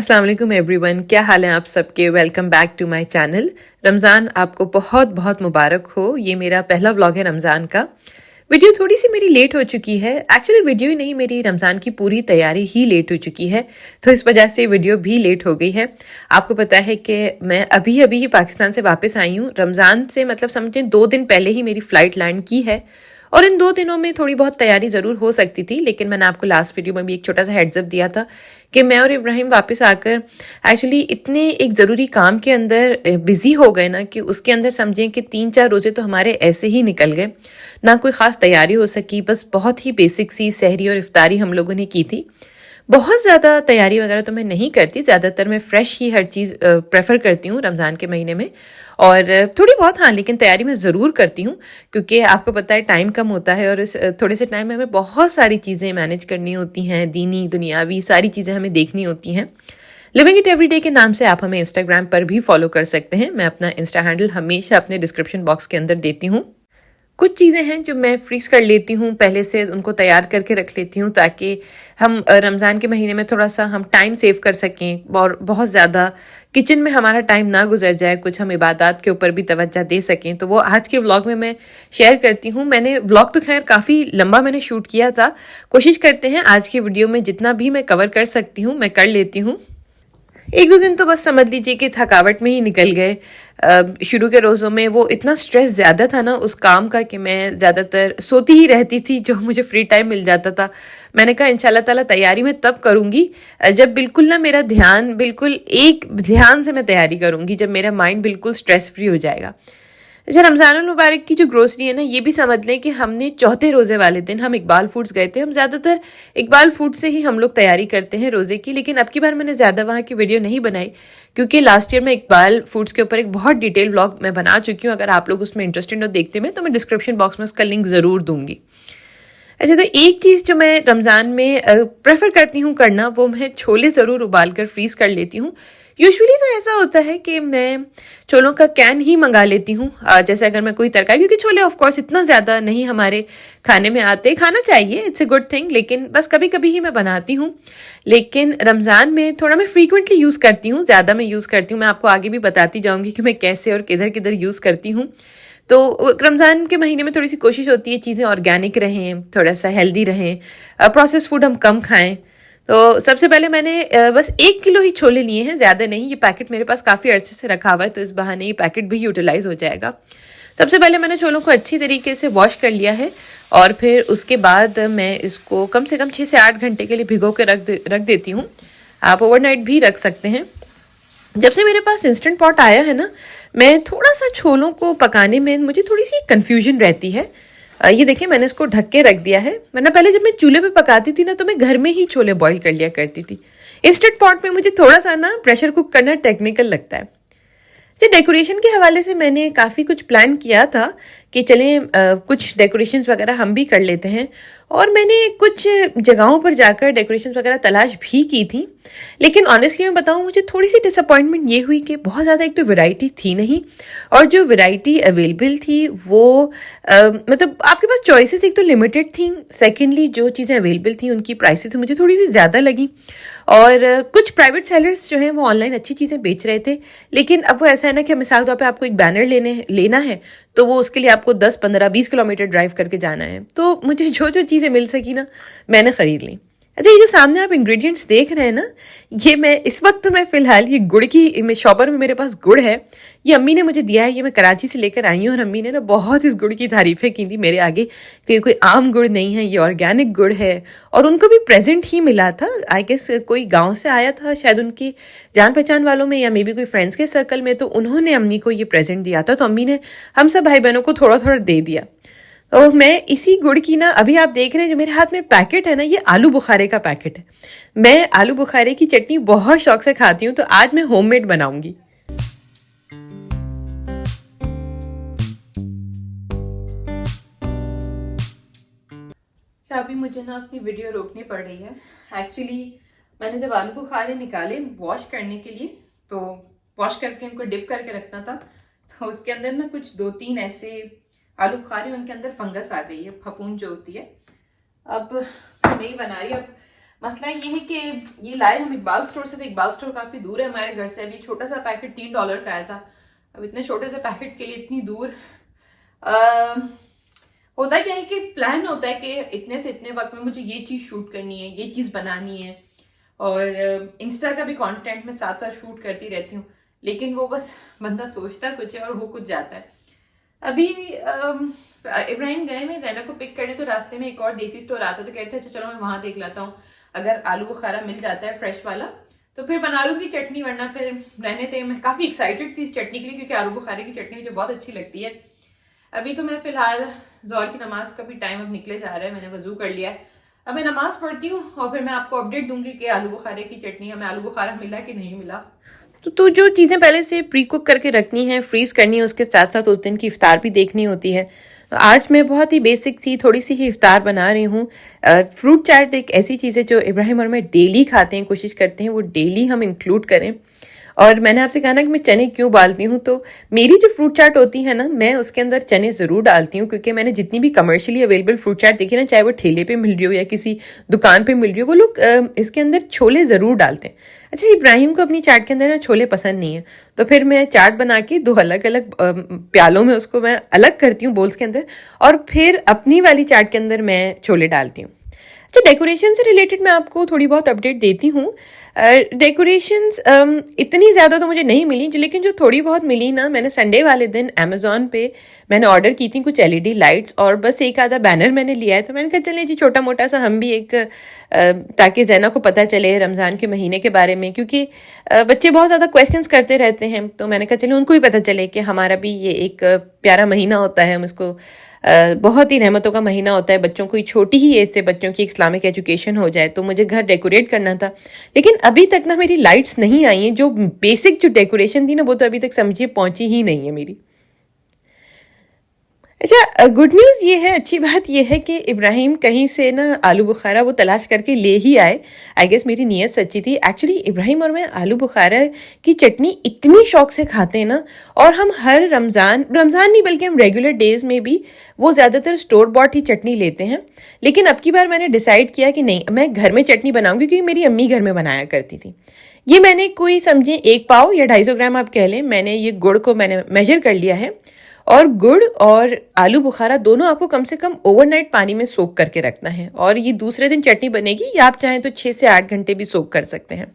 अस्सलाम वालेकुम एवरीवन, क्या हाल है आप सबके। Welcome back to my channel. Ramzan आपको बहुत बहुत मुबारक हो। ये मेरा पहला व्लॉग है रमज़ान का। वीडियो थोड़ी सी मेरी लेट हो चुकी है। एक्चुअली वीडियो ही नहीं, मेरी रमज़ान की पूरी तैयारी ही लेट हो चुकी है, तो इस वजह से वीडियो भी लेट हो गई है। आपको पता है कि मैं अभी अभी ही पाकिस्तान से वापस आई हूँ। रमज़ान से मतलब समझें 2 दिन पहले ही मेरी फ़्लाइट लैंड की है और इन 2 दिनों में थोड़ी बहुत तैयारी ज़रूर हो सकती थी, लेकिन मैंने आपको लास्ट वीडियो में भी एक छोटा सा हेड्सअप दिया था कि मैं और इब्राहिम वापस आकर एक्चुअली इतने एक ज़रूरी काम के अंदर बिज़ी हो गए ना कि उसके अंदर समझें कि 3-4 रोज़े तो हमारे ऐसे ही निकल गए। ना कोई ख़ास तैयारी हो सकी, बस बहुत ही बेसिक सी सहरी और इफ्तारी हम लोगों ने की थी। बहुत ज़्यादा तैयारी वगैरह तो मैं नहीं करती, ज़्यादातर मैं फ़्रेश ही हर चीज़ प्रेफर करती हूँ रमज़ान के महीने में। और थोड़ी बहुत हाँ, लेकिन तैयारी मैं ज़रूर करती हूँ क्योंकि आपको पता है टाइम कम होता है और इस थोड़े से टाइम में हमें बहुत सारी चीज़ें मैनेज करनी होती हैं, दीनी दुनियावी सारी चीज़ें हमें देखनी होती हैं। लिविंग इट एवरीडे के नाम से आप हमें इंस्टाग्राम पर भी फॉलो कर सकते हैं। मैं अपना इंस्टा हैंडल हमेशा अपने डिस्क्रिप्शन बॉक्स के अंदर देती हूँ। कुछ चीज़ें हैं जो मैं फ्रीज़ कर लेती हूँ, पहले से उनको तैयार करके रख लेती हूँ ताकि हम रमज़ान के महीने में थोड़ा सा हम टाइम सेव कर सकें और बहुत ज़्यादा किचन में हमारा टाइम ना गुजर जाए, कुछ हम इबादत के ऊपर भी तवज्जो दे सकें। तो वो आज के व्लॉग में मैं शेयर करती हूँ। मैंने व्लॉग तो खैर काफ़ी लंबा मैंने शूट किया था, कोशिश करते हैं आज के वीडियो में जितना भी मैं कवर कर सकती हूँ मैं कर लेती हूँ। 1-2 दिन तो बस समझ लीजिए कि थकावट में ही निकल गए। शुरू के रोज़ों में वो इतना स्ट्रेस ज़्यादा था ना उस काम का कि मैं ज़्यादातर सोती ही रहती थी, जो मुझे फ्री टाइम मिल जाता था। मैंने कहा इंशाल्लाह ताला तैयारी मैं तब करूँगी जब बिल्कुल ना मेरा ध्यान बिल्कुल एक ध्यान से मैं तैयारी करूँगी, जब मेरा माइंड बिल्कुल स्ट्रेस फ्री हो जाएगा। अच्छा, रमज़ानुल मुबारक की जो ग्रोसरी है ना, ये भी समझ लें कि हमने चौथे रोज़े वाले दिन हम इकबाल फूड्स गए थे। हम ज़्यादातर इकबाल फूड से ही हम लोग तैयारी करते हैं रोज़े की, लेकिन अब की बार मैंने ज़्यादा वहाँ की वीडियो नहीं बनाई क्योंकि लास्ट ईयर मैं इकबाल फूड्स के ऊपर एक बहुत डिटेल व्लॉग मैं बना चुकी हूँ। अगर आप लोग उसमें इंटरेस्टेड हो देखते हैं तो मैं डिस्क्रिप्शन बॉक्स में उसका लिंक ज़रूर दूंगी। अच्छा, तो एक चीज़ जो मैं रमज़ान में प्रेफर करती हूँ करना, वो मैं छोले ज़रूर उबाल कर फ्रीज़ कर लेती हूँ। यूजुअली तो ऐसा होता है कि मैं छोलों का कैन ही मंगा लेती हूँ। जैसे अगर मैं कोई तरकारी, क्योंकि छोले ऑफ कोर्स इतना ज़्यादा नहीं हमारे खाने में आते, खाना चाहिए, इट्स ए गुड थिंग, लेकिन बस कभी कभी ही मैं बनाती हूँ। लेकिन रमज़ान में थोड़ा मैं फ्रीक्वेंटली यूज़ करती हूँ, ज़्यादा मैं यूज़ करती हूँ। मैं आपको आगे भी बताती जाऊँगी कि मैं कैसे और किधर किधर यूज़ करती हूँ। तो रमज़ान के महीने में थोड़ी सी कोशिश होती है चीज़ें ऑर्गेनिक रहें, थोड़ा सा हेल्दी रहें, प्रोसेस फूड हम कम खाएं। तो सबसे पहले मैंने बस 1 किलो ही छोले लिए हैं, ज़्यादा नहीं। ये पैकेट मेरे पास काफ़ी अरसे से रखा हुआ है, तो इस बहाने ये पैकेट भी यूटिलाइज़ हो जाएगा। सबसे पहले मैंने छोलों को अच्छी तरीके से वॉश कर लिया है और फिर उसके बाद मैं इसको कम से कम 6 से 8 घंटे के लिए भिगो के रख देती हूँ। आप ओवरनाइट भी रख सकते हैं। जब से मेरे पास इंस्टेंट पॉट आया है ना, मैं थोड़ा सा छोलों को पकाने में मुझे थोड़ी सी कन्फ्यूजन रहती है। ये देखिए, मैंने इसको ढक के रख दिया है, वरना पहले जब मैं चूल्हे पे पकाती थी ना तो मैं घर में ही छोले बॉईल कर लिया करती थी। इंस्टेंट पॉट में मुझे थोड़ा सा ना प्रेशर कुक करना टेक्निकल लगता है। जी, डेकोरेशन के हवाले से मैंने काफ़ी कुछ प्लान किया था कि चलें कुछ डेकोरेशंस वगैरह हम भी कर लेते हैं, और मैंने कुछ जगहों पर जाकर डेकोरेशंस वगैरह तलाश भी की थी। लेकिन ऑनेस्टली मैं बताऊं, मुझे थोड़ी सी डिसअपॉइंटमेंट ये हुई कि बहुत ज़्यादा एक तो वैरायटी थी नहीं, और जो वैरायटी अवेलेबल थी वो मतलब आपके पास चॉइसेस एक तो लिमिटेड थी। सेकेंडली जो चीज़ें अवेलेबल थी उनकी प्राइसेस मुझे थोड़ी सी ज़्यादा लगी, और कुछ प्राइवेट सेलर्स जो हैं वो ऑनलाइन अच्छी चीज़ें बेच रहे थे, लेकिन अब वो ऐसा है ना कि मिसाल तौर पे आपको एक बैनर लेना है तो वो उसके लिए आपको 10, 15, 20 किलोमीटर ड्राइव करके जाना है। तो मुझे जो जो चीज़ें मिल सकी ना मैंने ख़रीद ली। अच्छा, ये जो सामने आप इंग्रेडिएंट्स देख रहे हैं ना, ये मैं इस वक्त तो मैं फ़िलहाल ये गुड़ की शॉपर में मेरे पास गुड़ है, ये अम्मी ने मुझे दिया है। ये मैं कराची से लेकर आई हूँ और अम्मी ने ना बहुत इस गुड़ की तारीफ़ें की थी मेरे आगे कि कोई आम गुड़ नहीं है, ये ऑर्गेनिक गुड़ है। और उनको भी प्रेजेंट ही मिला था, आई गेस कोई गाँव से आया था शायद उनकी जान पहचान वालों में या मे बी कोई फ्रेंड्स के सर्कल में, तो उन्होंने अम्मी को ये प्रेजेंट दिया था, तो अम्मी ने हम सब भाई बहनों को थोड़ा थोड़ा दे दिया। तो मैं इसी गुड़ की ना, अभी आप देख रहे हैं जो मेरे हाथ में पैकेट है ना, ये आलू बुखारे का पैकेट है। मैं आलू बुखारे की चटनी बहुत शौक से खाती हूँ, तो आज मैं होममेड बनाऊंगी। अभी मुझे ना अपनी वीडियो रोकनी पड़ रही है। एक्चुअली मैंने जब आलू बुखारे निकाले वॉश करने के लिए, तो वॉश करके उनको डिप करके रखना था, तो उसके अंदर ना कुछ 2-3 ऐसे आलू बुखारे, उनके अंदर फंगस आ गई है, फफूंद जो होती है। अब नहीं बना रही। अब मसला ये है कि ये लाए हम इकबाल स्टोर से, तो इकबाल स्टोर काफ़ी दूर है हमारे घर से। अभी छोटा सा पैकेट $3 का आया था। अब इतने छोटे से पैकेट के लिए इतनी दूर होता क्या है कि प्लान होता है कि इतने से इतने वक्त में मुझे ये चीज़ शूट करनी है, ये चीज़ बनानी है, और इंस्टा का भी कंटेंट में साथ साथ शूट करती रहती हूँ। लेकिन वो बस बंदा सोचता कुछ है और हो कुछ जाता है। अभी इब्राहिम गए, मैं ज़ैनब को पिक करने, तो रास्ते में एक और देसी स्टोर आता, तो कहते हैं अच्छा चलो मैं वहाँ देख लाता हूँ, अगर आलू बुखारा मिल जाता है फ्रेश वाला तो फिर बना लूँगी चटनी, वरना फिर रहने थे। मैं काफ़ी एक्साइटेड थी इस चटनी के लिए, क्योंकि आलू बुखारे की चटनी मुझे बहुत अच्छी लगती है। अभी तो मैं फ़िलहाल ज़ोहर की नमाज़ का भी टाइम अब निकले जा रहा है, मैंने वज़ू कर लिया है। अब मैं नमाज़ पढ़ती हूँ और फिर मैं आपको अपडेट दूंगी कि आलू बुखारे की चटनी, हमें आलू बुखारा मिला कि नहीं मिला। तो जो चीज़ें पहले से प्री कुक करके रखनी है, फ्रीज़ करनी है, उसके साथ साथ उस दिन की इफ्तार भी देखनी होती है। तो आज मैं बहुत ही बेसिक सी थोड़ी सी ही इफ्तार बना रही हूँ। फ्रूट चाट एक ऐसी चीज़ है जो इब्राहिम और मैं डेली खाते हैं, कोशिश करते हैं वो डेली हम इंक्लूड करें। और मैंने आपसे कहा ना कि मैं चने क्यों डालती हूँ, तो मेरी जो फ्रूट चाट होती है ना, मैं उसके अंदर चने ज़रूर डालती हूँ, क्योंकि मैंने जितनी भी कमर्शियली अवेलेबल फ्रूट चाट देखी ना, चाहे वो ठेले पे मिल रही हो या किसी दुकान पे मिल रही हो, वो लोग इसके अंदर छोले ज़रूर डालते हैं। अच्छा, इब्राहिम को अपनी चाट के अंदर ना छोले पसंद नहीं है, तो फिर मैं चाट बना के 2 अलग अलग प्यालों में उसको मैं अलग करती हूँ, बोल्स के अंदर, और फिर अपनी वाली चाट के अंदर मैं छोले डालती हूँ। अच्छा, डेकोरेशन से रिलेटेड मैं आपको थोड़ी बहुत अपडेट देती हूँ। डेकोरेशंस इतनी ज़्यादा तो मुझे नहीं मिली, लेकिन जो थोड़ी बहुत मिली ना, मैंने संडे वाले दिन अमेज़ॉन पे मैंने ऑर्डर की थी कुछ एलईडी लाइट्स, और बस एक आधा बैनर मैंने लिया है। तो मैंने कहा चलिए जी, छोटा मोटा सा हम भी एक ताकि ज़ैना को पता चले रमज़ान के महीने के बारे में, क्योंकि बच्चे बहुत ज़्यादा क्वेश्चंस करते रहते हैं। तो मैंने कहा चलिए उनको भी पता चले कि हमारा भी ये एक प्यारा महीना होता है, हम इसको बहुत ही रहमतों का महीना होता है। बच्चों को छोटी ही एज से बच्चों की इस्लामिक एजुकेशन हो जाए। तो मुझे घर डेकोरेट करना था, लेकिन अभी तक ना मेरी लाइट्स नहीं आई हैं। जो बेसिक जो डेकोरेशन थी ना, वो तो अभी तक समझिए पहुंची ही नहीं है मेरी। अच्छा, गुड न्यूज़ ये है, अच्छी बात ये है कि इब्राहिम कहीं से ना आलू बुखारा वो तलाश करके ले ही आए। आई गेस मेरी नीयत सच्ची थी। एक्चुअली इब्राहिम और मैं आलू बुखारा की चटनी इतनी शौक से खाते हैं ना, और हम हर रमज़ान नहीं बल्कि हम रेगुलर डेज़ में भी वो ज़्यादातर स्टोर बॉट ही चटनी लेते हैं। लेकिन अब की बार मैंने डिसाइड किया कि नहीं, मैं घर में चटनी बनाऊंगी, क्योंकि मेरी अम्मी घर में बनाया करती थी। ये मैंने कोई समझे 1 पाव या 250 ग्राम आप कह लें, मैंने ये गुड़ को मैंने मेजर कर लिया है, और गुड़ और आलू बुखारा दोनों आपको कम से कम ओवरनाइट पानी में सोक करके रखना है, और ये दूसरे दिन चटनी बनेगी, या आप चाहें तो 6 से 8 घंटे भी सोक कर सकते हैं।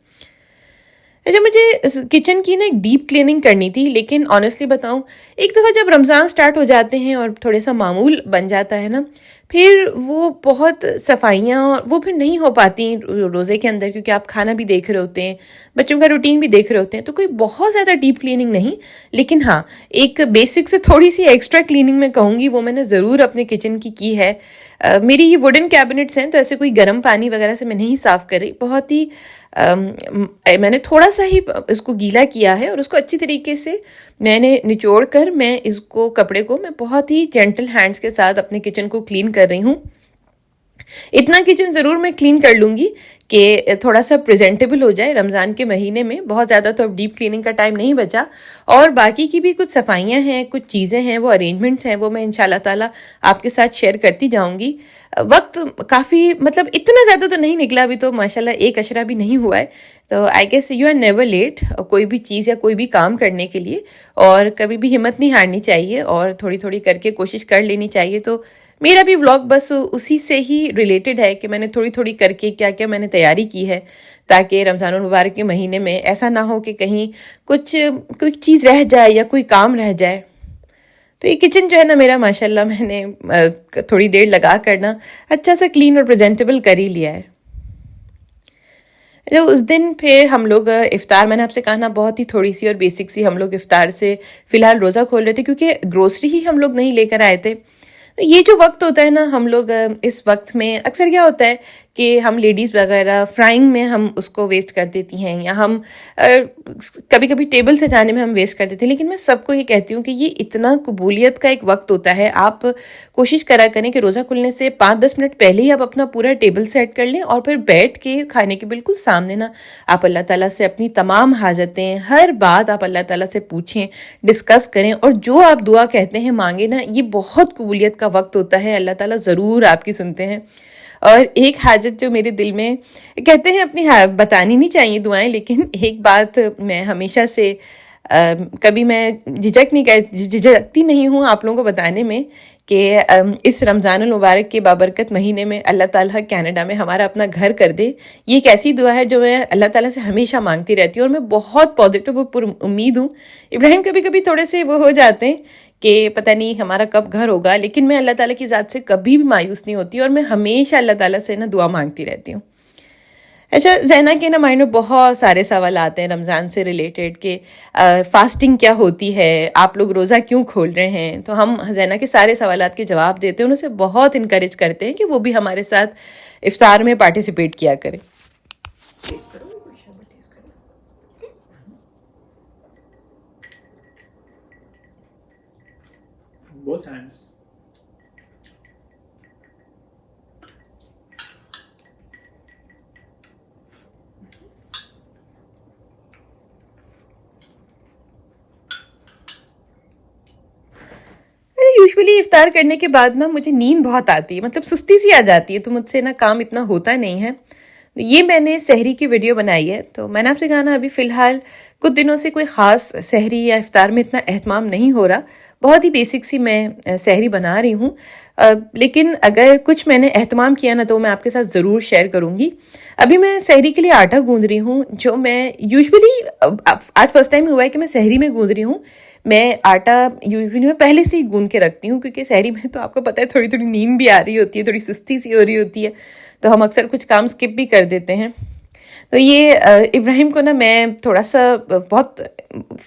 अच्छा, मुझे किचन की ना एक डीप क्लीनिंग करनी थी, लेकिन ऑनेस्टली बताऊं, एक दफ़ा जब रमज़ान स्टार्ट हो जाते हैं और थोड़ा सा मामूल बन जाता है ना, फिर वो बहुत सफाइयाँ वो फिर नहीं हो पाती रोज़े के अंदर, क्योंकि आप खाना भी देख रहे होते हैं, बच्चों का रूटीन भी देख रहे होते हैं। तो कोई बहुत ज़्यादा डीप क्लीनिंग नहीं, लेकिन हाँ, एक बेसिक से थोड़ी सी एक्स्ट्रा क्लीनिंग मैं कहूँगी वो मैंने ज़रूर अपने किचन की है। मेरी ये वुडन कैबिनेट्स हैं, तो ऐसे कोई गर्म पानी वगैरह से मैं नहीं साफ़ कर रही। बहुत ही मैंने थोड़ा सा ही इसको गीला किया है, और उसको अच्छी तरीके से मैंने निचोड़ कर मैं इसको कपड़े को मैं बहुत ही जेंटल हैंड्स के साथ अपने किचन को क्लीन कर रही हूँ। इतना किचन ज़रूर मैं क्लीन कर लूँगी कि थोड़ा सा प्रेजेंटेबल हो जाए। रमज़ान के महीने में बहुत ज़्यादा तो अब डीप क्लीनिंग का टाइम नहीं बचा, और बाकी की भी कुछ सफाइयाँ हैं, कुछ चीज़ें हैं, वो अरेंजमेंट्स हैं, वो मैं इंशाल्लाह ताला आपके साथ शेयर करती जाऊँगी। वक्त काफ़ी मतलब इतना ज़्यादा तो नहीं निकला, अभी तो माशाल्लाह 1 अशरा भी नहीं हुआ है। तो I guess you are never late कोई भी चीज़ या कोई भी काम करने के लिए, और कभी भी हिम्मत नहीं हारनी चाहिए, और थोड़ी थोड़ी करके कोशिश कर लेनी चाहिए। तो मेरा भी व्लॉग बस उसी से ही रिलेटेड है कि मैंने थोड़ी थोड़ी करके क्या क्या मैंने तैयारी की है, ताकि रमज़ानुल मुबारक के महीने में ऐसा ना हो कि कहीं कोई चीज़ रह जाए या कोई काम रह जाए। तो ये किचन जो है ना मेरा, माशाल्लाह मैंने थोड़ी देर लगा कर ना अच्छा सा क्लीन और प्रेजेंटेबल कर ही लिया है। जब उस दिन फिर हम लोग इफ़्तार, मैंने आपसे कहा ना बहुत ही थोड़ी सी और बेसिक सी हम लोग इफ़्तार से फ़िलहाल रोज़ा खोल रहे थे, क्योंकि ग्रोसरी ही हम लोग नहीं लेकर आए थे। तो ये जो वक्त होता है ना, हम लोग इस वक्त में अक्सर क्या होता है कि हम लेडीज़ वगैरह फ्राइंग में हम उसको वेस्ट कर देती हैं, या हम कभी कभी टेबल से जाने में हम वेस्ट कर देते हैं। लेकिन मैं सबको ये कहती हूँ कि ये इतना कबूलियत का एक वक्त होता है। आप कोशिश करा करें कि रोज़ा खुलने से 5-10 मिनट पहले ही आप अपना पूरा टेबल सेट कर लें, और फिर बैठ के खाने के बिल्कुल सामने ना आप अल्लाह ताला से अपनी तमाम हाजतें, हर बात आप अल्लाह ताला से पूछें, डिस्कस करें, और जो आप दुआ कहते हैं मांगे ना, ये बहुत कबूलियत का वक्त होता है। अल्लाह ताला ज़रूर आपकी सुनते हैं। और एक हाजत जो मेरे दिल में, कहते हैं अपनी बतानी नहीं चाहिए दुआएं, लेकिन एक बात मैं हमेशा से कभी मैं झिझकती नहीं हूँ आप लोगों को बताने में कि इस रमज़ानुल मुबारक के बाबरकत महीने में अल्लाह ताला कनाडा में हमारा अपना घर कर दे। ये एक ऐसी दुआ है जो मैं अल्लाह ताला से हमेशा मांगती रहती हूँ और मैं बहुत पॉजिटिव और उम्मीद हूँ। इब्राहिम कभी कभी थोड़े से वो हो जाते हैं कि पता नहीं हमारा कब घर होगा, लेकिन मैं अल्लाह ताला की ज़ात से कभी भी मायूस नहीं होती और मैं हमेशा अल्लाह ताला से ना दुआ मांगती रहती हूँ। अच्छा, जैना के ना माइंड में बहुत सारे सवाल आते हैं रमज़ान से रिलेटेड कि फास्टिंग क्या होती है, आप लोग रोज़ा क्यों खोल रहे हैं। तो हम जैना के सारे सवालात के जवाब देते हैं, उनसे बहुत इनकरेज करते हैं कि वो भी हमारे साथ इफ्तार में पार्टिसिपेट किया करें। Both hands. यूजुअली इफ्तार करने के बाद ना मुझे नींद बहुत आती है, मतलब सुस्ती सी आ जाती है, तो मुझसे ना काम इतना होता नहीं है। ये मैंने सहरी की वीडियो बनाई है, तो मैंने आपसे कहा ना अभी फ़िलहाल कुछ दिनों से कोई ख़ास सहरी या इफ्तार में इतना एहतमाम नहीं हो रहा, बहुत ही बेसिक सी मैं सहरी बना रही हूँ। लेकिन अगर कुछ मैंने एहतमाम किया ना तो मैं आपके साथ ज़रूर शेयर करूँगी। अभी मैं सहरी के लिए आटा गूँध रही हूँ, जो मैं यूजुअली आज फर्स्ट टाइम हुआ है कि मैं सहरी में गूँध रही हूँ। मैं आटा यूजुअली मैं पहले से ही गूँध के रखती हूँ, क्योंकि सहरी में तो आपको पता है थोड़ी थोड़ी नींद भी आ रही होती है, थोड़ी सुस्ती सी हो रही होती है, तो हम अक्सर कुछ काम स्किप भी कर देते हैं। तो ये इब्राहिम को ना मैं थोड़ा सा बहुत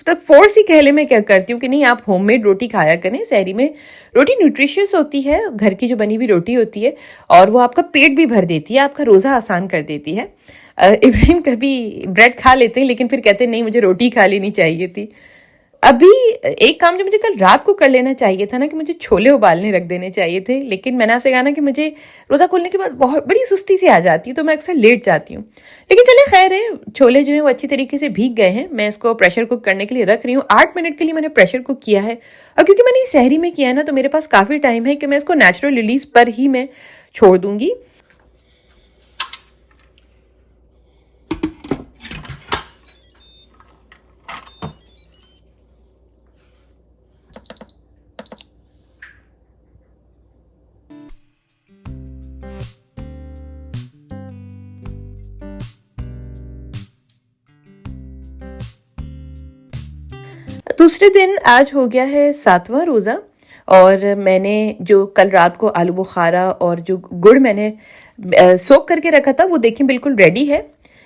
तक फोर्स ही कह ले मैं क्या करती हूँ कि नहीं आप होममेड रोटी खाया करें। सहरी में रोटी न्यूट्रिशियस होती है, घर की जो बनी हुई रोटी होती है, और वो आपका पेट भी भर देती है, आपका रोज़ा आसान कर देती है। इब्राहिम कभी ब्रेड खा लेते हैं, लेकिन फिर कहते हैं नहीं मुझे रोटी खा लेनी चाहिए थी। अभी एक काम जो मुझे कल रात को कर लेना चाहिए था ना, कि मुझे छोले उबालने रख देने चाहिए थे, लेकिन मैंने आपसे कहा ना कि मुझे रोज़ा खोलने के बाद बहुत बड़ी सुस्ती सी आ जाती है, तो मैं अक्सर लेट जाती हूँ। लेकिन चलिए खैर है, छोले जो हैं वो अच्छी तरीके से भीग गए हैं, मैं इसको प्रेशर कुक करने के लिए रख रही हूँ। 8 मिनट के लिए मैंने प्रेशर कुक किया है, और क्योंकि मैंने सहरी में किया है ना तो मेरे पास काफ़ी टाइम है कि मैं इसको नेचुरल रिलीज पर ही मैं छोड़ दूँगी। दूसरे दिन आज हो गया है 7वां रोज़ा, और मैंने जो कल रात को आलू बुखारा और जो गुड़ मैंने सोक करके रखा था वो देखिए बिल्कुल रेडी है।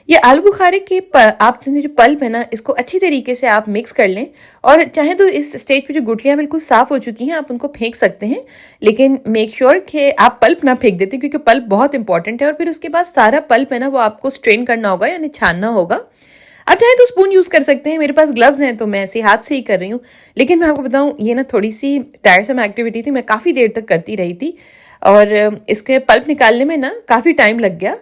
ये आलू बुखारे के आपने जो पल्प है ना, इसको अच्छी तरीके से आप मिक्स कर लें, और चाहे तो इस स्टेज पे जो गुठलियाँ बिल्कुल साफ़ हो चुकी हैं आप उनको फेंक सकते हैं, लेकिन मेक श्योर कि आप पल्प ना फेंक देते, क्योंकि पल्प बहुत इंपॉर्टेंट है। और फिर उसके बाद सारा पल्प है ना वो आपको स्ट्रेन करना होगा, यानी छानना होगा। आप चाहे तो स्पून यूज़ कर सकते हैं, मेरे पास ग्लव्स हैं तो मैं ऐसे हाथ से ही कर रही हूँ। लेकिन मैं आपको बताऊँ ये ना थोड़ी सी टायरसम एक्टिविटी थी, मैं काफ़ी देर तक करती रही थी, और इसके पल्प निकालने में ना काफ़ी टाइम लग गया।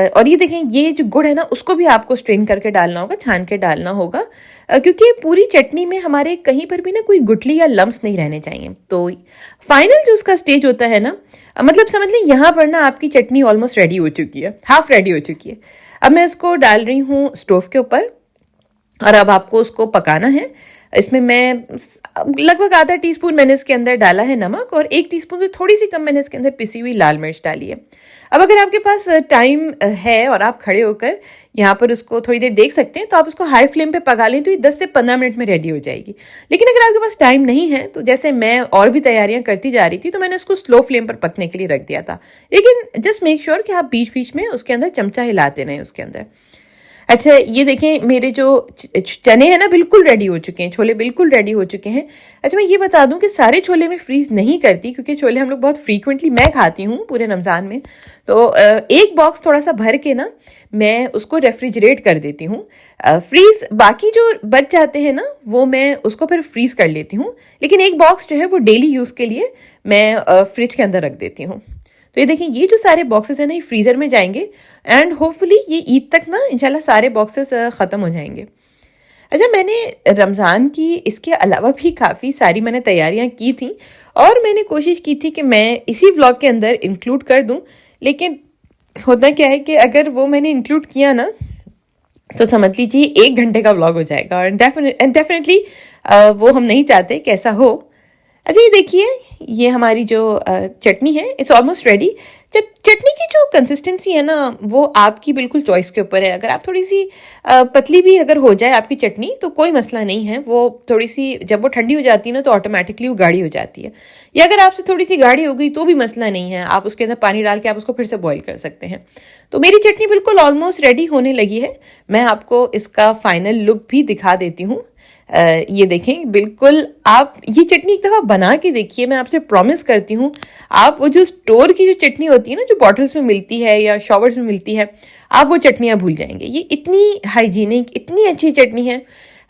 और ये देखें, ये जो गुड़ है ना उसको भी आपको स्ट्रेन करके डालना होगा, छान के डालना होगा, क्योंकि पूरी चटनी में हमारे कहीं पर भी ना कोई गुठली या लम्स नहीं रहने चाहिए। तो फाइनल जो उसका स्टेज होता है ना, मतलब समझ लें यहाँ पर ना आपकी चटनी ऑलमोस्ट रेडी हो चुकी है, हाफ रेडी हो चुकी है। अब मैं इसको डाल रही हूँ स्टोव के ऊपर, और अब आपको उसको पकाना है। इसमें मैं लगभग आधा टीस्पून मैंने इसके अंदर डाला है नमक, और 1 टीस्पून से थोड़ी सी कम मैंने इसके अंदर पिसी हुई लाल मिर्च डाली है। अब अगर आपके पास टाइम है और आप खड़े होकर यहाँ पर उसको थोड़ी देर देख सकते हैं, तो आप उसको हाई फ्लेम पे पका लें तो ये 10 से 15 मिनट में रेडी हो जाएगी। लेकिन अगर आपके पास टाइम नहीं है, तो जैसे मैं और भी तैयारियां करती जा रही थी, तो मैंने उसको स्लो फ्लेम पर पकने के लिए रख दिया था। लेकिन जस्ट मेक श्योर कि आप बीच बीच में उसके अंदर चमचा हिलाते रहें उसके अंदर। अच्छा, ये देखें मेरे जो चने हैं ना बिल्कुल रेडी हो चुके हैं, छोले बिल्कुल रेडी हो चुके हैं। अच्छा, मैं ये बता दूं कि सारे छोले मैं फ्रीज़ नहीं करती, क्योंकि छोले हम लोग बहुत फ्रीक्वेंटली मैं खाती हूँ पूरे रमज़ान में। तो एक बॉक्स थोड़ा सा भर के ना मैं उसको रेफ्रिजरेट कर देती हूँ। फ्रीज़ बाकी जो बच जाते हैं ना वो मैं उसको फिर फ्रीज़ कर लेती हूँ, लेकिन एक बॉक्स जो है वो डेली यूज़ के लिए मैं फ्रिज के अंदर रख देती हूँ। तो ये देखिए, ये जो सारे बॉक्सेस हैं ना ये फ्रीज़र में जाएंगे, एंड होपफुली ये ईद तक ना इंशाल्लाह सारे बॉक्सेस ख़त्म हो जाएंगे। अच्छा, मैंने रमज़ान की इसके अलावा भी काफ़ी सारी मैंने तैयारियां की थी, और मैंने कोशिश की थी कि मैं इसी व्लॉग के अंदर इंक्लूड कर दूं, लेकिन होता क्या है कि अगर वो मैंने इंक्लूड किया ना तो समझ लीजिए 1 घंटे का व्लॉग हो जाएगा और डेफिनेटली वो हम नहीं चाहते कैसा हो। अच्छा ये देखिए, ये हमारी जो चटनी है इट्स ऑलमोस्ट रेडी। चटनी की जो कंसिस्टेंसी है ना वो आपकी बिल्कुल चॉइस के ऊपर है। अगर आप थोड़ी सी पतली भी अगर हो जाए आपकी चटनी तो कोई मसला नहीं है। वो थोड़ी सी जब वो ठंडी हो जाती है ना तो ऑटोमेटिकली वो गाढ़ी हो जाती है, या अगर आपसे थोड़ी सी गाढ़ी हो गई तो भी मसला नहीं है, आप उसके अंदर पानी डाल के आप उसको फिर से बॉईल कर सकते हैं। तो मेरी चटनी बिल्कुल ऑलमोस्ट रेडी होने लगी है। मैं आपको इसका फाइनल लुक भी दिखा देती हूँ। ये देखें, बिल्कुल आप ये चटनी एक दफ़ा बना के देखिए, मैं आपसे प्रॉमिस करती हूँ आप वो जो स्टोर की जो चटनी होती है ना जो बॉटल्स में मिलती है या शॉवर्स में मिलती है, आप वो चटनियाँ भूल जाएंगे। ये इतनी हाइजीनिक, इतनी अच्छी चटनी है।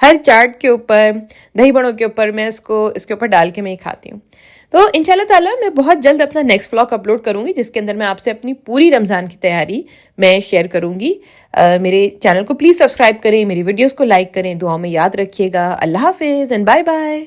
हर चाट के ऊपर, दही बड़ों के ऊपर मैं इसके ऊपर डाल के मैं ही खाती हूँ। तो इंशाल्लाह ताला मैं बहुत जल्द अपना नेक्स्ट व्लॉग अपलोड करूँगी जिसके अंदर मैं आपसे अपनी पूरी रमज़ान की तैयारी मैं शेयर करूँगी। मेरे चैनल को प्लीज़ सब्सक्राइब करें, मेरी वीडियोस को लाइक करें, दुआओं में याद रखिएगा। अल्लाह हाफिज़ एंड बाय बाय।